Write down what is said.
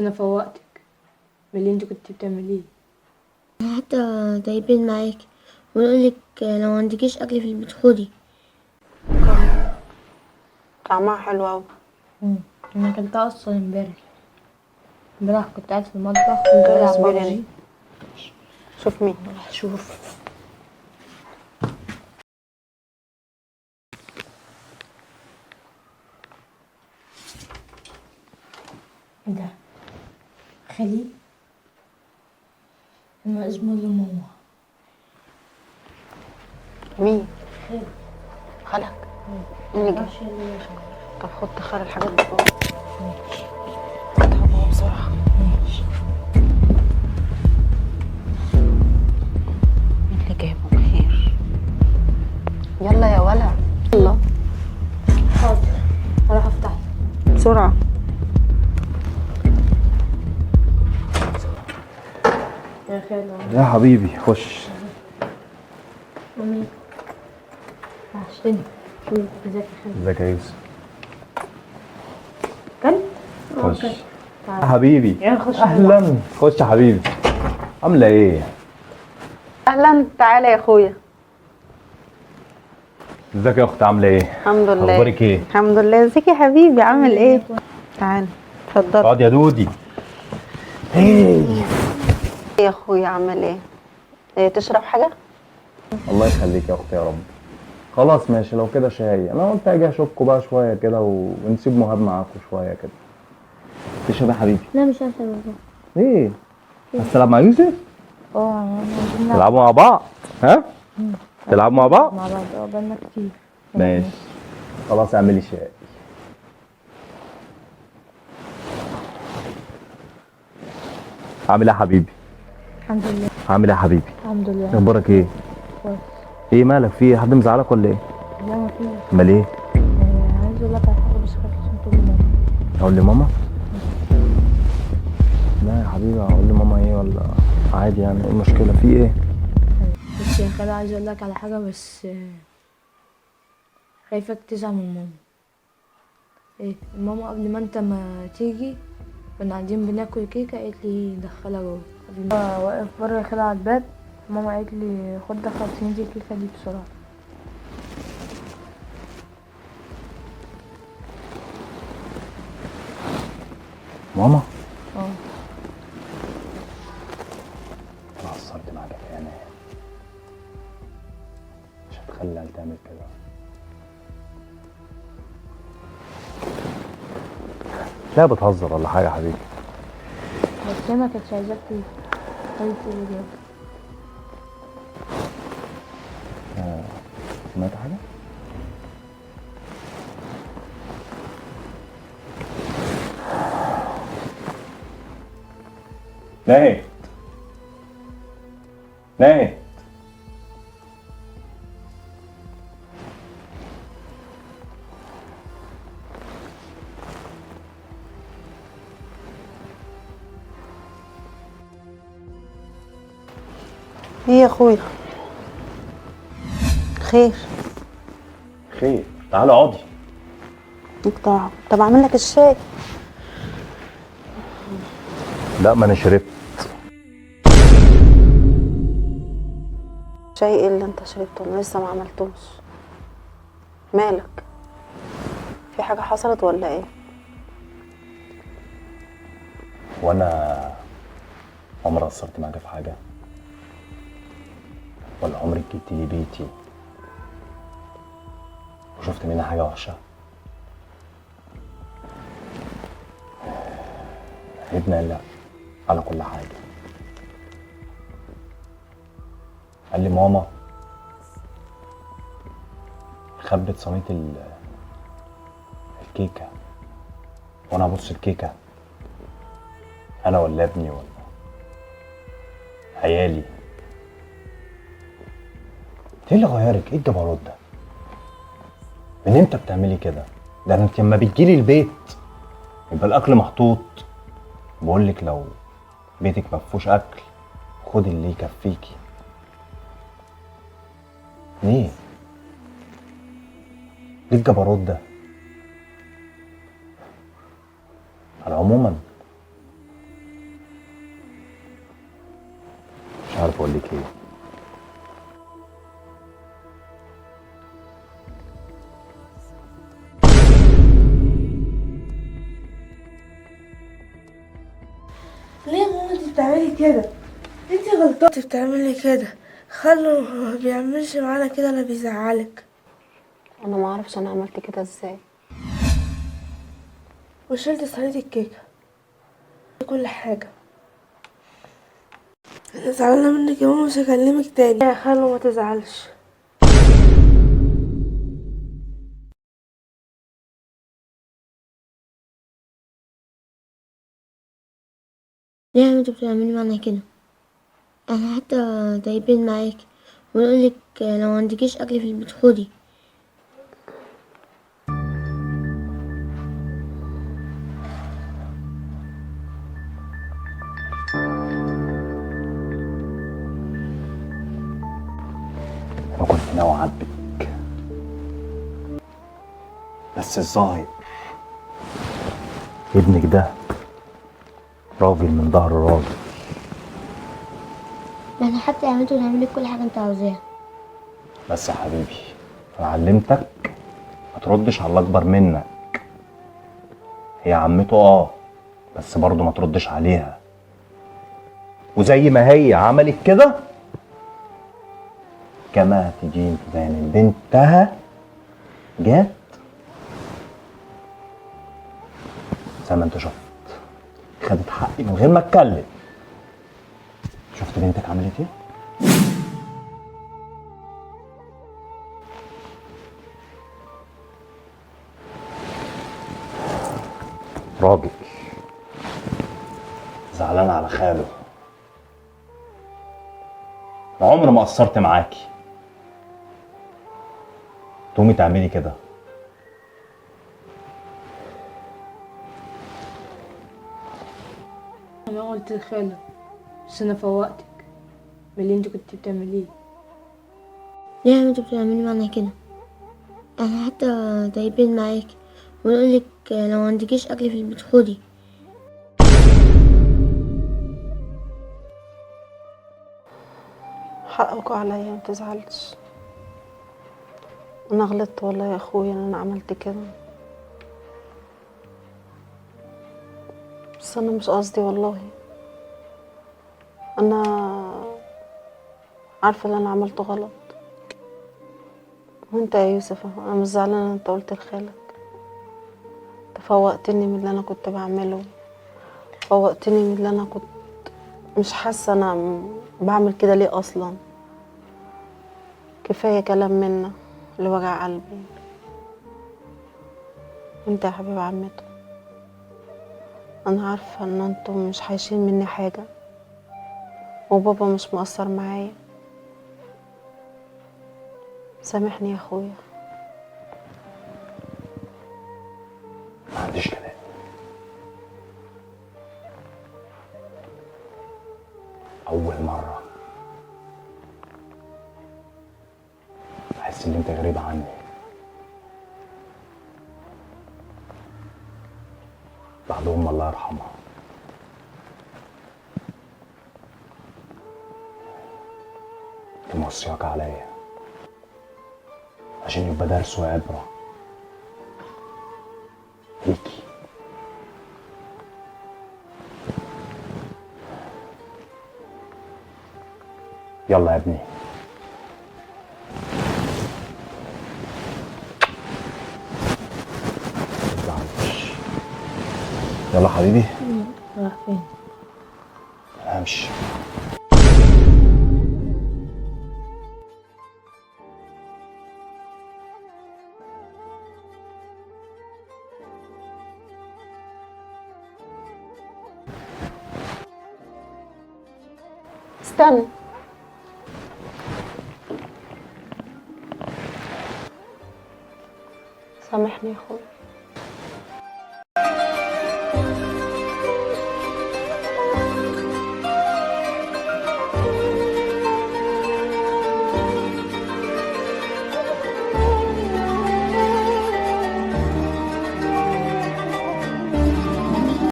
انا فوقتك من اللي انت كنت بتعمليه. حتى طيبين معاكي ويقولك لو عندكيش اكل في البيت خدي. طعمها حلو اوي. انا اكلتها اصلا امبارح كنت قاعد في المطبخ وبلعب اصبري ببجي. شوف مين. راح اشوف. ايه ده؟ خليل. انا اسمه ماما. مين؟ خير. خالك. مين اللي جه؟ طب خد خال الحاجات دي جوه. ماشي. خدها جوه بسرعه. ماشي. مين اللي جابه خير؟ يلا يا ولا. يلا حاضر. هروح افتح بسرعه. يا خير. يا حبيبي خش. امي وحشتني. شوف ازيك يا خالد. ازيك يا يوسف؟ كلت؟ خش كلت. يا حبيبي. يعني خش. اهلا خش يا حبيبي. عامله ايه؟ اهلا تعالى يا اخويا. ازيك يا اخت عامله ايه؟ الحمد لله. اخبارك ايه؟ الحمد لله. ازيك يا حبيبي عامل ايه؟ تعالى اتفضل. اقعد يا دودي. ايه يا اخويا عامل ايه؟ إيه تشرب حاجه؟ الله يخليك يا اختي يا رب. خلاص ماشي لو كده شاي. انا قلت اجي اشوفكوا بقى شويه كده ونسيب مهاب معاكم شويه كده. تشرب يا حبيبي؟ لا مش عارفه بابا. ايه؟ هتلعب مع يوسف؟ عايزين تلعبوا مع بعض؟ ها؟ تلعبوا مع بعض؟ مع بعض. بقالنا كتير. ماشي خلاص اعملي شاي. عامل ايه يا حبيبي؟ الحمد لله. عامل ايه يا حبيبي؟ الحمد لله. اخبارك ايه؟ كويس. ايه مالك؟ في حد مزعلك ولا ايه؟ لا ما فيش. امال ايه؟ عايز اقول لك على حاجه بس خايف عشان تقول لي ماما. اقول لماما؟ لا يا حبيبي اقول لماما ايه ولا عادي يعني؟ ايه المشكله؟ في ايه؟ بس يا خالد عايز اقول لك على حاجه بس خايفك تزعل من ماما. ايه ماما قبل ما انت ما تيجي كنا قاعدين بناكل كيكه قالت لي دخلها جوه. واقف بره كده على الباب. ماما قالت لي خد دخل تنزل الكيكه دي بسرعه. ماما؟ اه. انا قصرت معاك في انا مش هتخلي العيال تعمل كده. لا بتهزر ولا حاجه يا حبيبي؟ بس هي ما كانتش عايزاك تيجي. قالت لي كده. سمعت حاجه؟ ناهد ناهد ايه يا اخويا؟ خير. خير تعالى اقعدي. طب اعمل لك الشاي. لا ما انا شربت. شاي ايه اللي انت شربته؟ انا لسه ما عملتوش. مالك؟ في حاجه حصلت ولا ايه؟ وانا عمري قصرت معاك في حاجه؟ ولا عمرك جبت لي بيتي وشفت منها حاجه وحشه؟ ابني قال لا على كل حاجه. قال لي ماما خبت صينيه الكيكه وانا ابص الكيكه انا ولا ابني ولا عيالي. ايه اللي غيرك؟ ايه الجبروت ده؟ من امتى بتعملي كده؟ ده انت لما بتجيلي البيت يبقى الاكل محطوط. بقولك لو بيتك مفهوش اكل خدي اللي يكفيكي. ليه؟ ليه الجبروت ده؟ على عموما عارف اقول لك ايه. ليه يا ماما انت بتعملي كده؟ انت غلطانة انت بتعملي كده. خلو ما بيعملش معانا كده ولا بيزعلك. انا ما اعرفش انا عملت كده ازاي. وشلت صينية الكيكة كل حاجة. انا زعلانة منك يا ماما، مش هكلمك تاني يا خلو، ما تزعلش. ليه يا انتوا بتعملي معانا كده؟ احنا حتى طيبين معاكي ونقولك لو معندكيش اكل في البيت خدي. انا كنت ناوي اعاتبك، بس الظاهر ابنك ده راجل من ظهر راجل. ما احنا حتى يا عمتو نعملك كل حاجة انت عاوزاها. بس يا حبيبي انا علمتك ما تردش على الاكبر منك. هي عمته بس برضه ما تردش عليها، وزي ما هي عملت كده كما تيجي انت زي ما بنتها جت زي ما انت شفت، خدت حقي من غير ما اتكلم. شفت بنتك عملت ايه؟ راجل زعلان على خاله. انا عمري ما قصرت معاكي تقومي تعملي كده. انا قلت لخالة بس انا فوقتك من اللي انت كنت بتعمليه. ليه يا انتوا بتعملي معانا كده؟ احنا حتى طيبين معاكي ونقولك لو معندكيش اكل في البيت خدي. حقكوا عليا، ما تزعلش. انا غلطت والله يا اخويا ان انا عملت كده، بس انا مش قصدي والله. انا عارفه ان انا عملته غلط. وانت يا يوسف انا مش زعلانه ان انت قلت لخالك. تفوقتني من اللي انا كنت بعمله، فوقتني من اللي انا كنت مش حاسه انا بعمل كده ليه اصلا. كفايه كلام منا لوجع قلبي. انت يا حبيب عمته، انا عارفه ان انتم مش عايشين مني حاجه، وبابا مش مقصر معايا. سامحني يا اخويا. ما عنديش كلام. اول مره احس ان انت غريبه عني. بعد الله يرحمها كنت موصياك عليا عشان يبقى درس وعبره ليكي. يلا يا ابني. متزعلش. يلا حبيبي. راح فين؟ همشي. استنى. سامحني يا اخويا.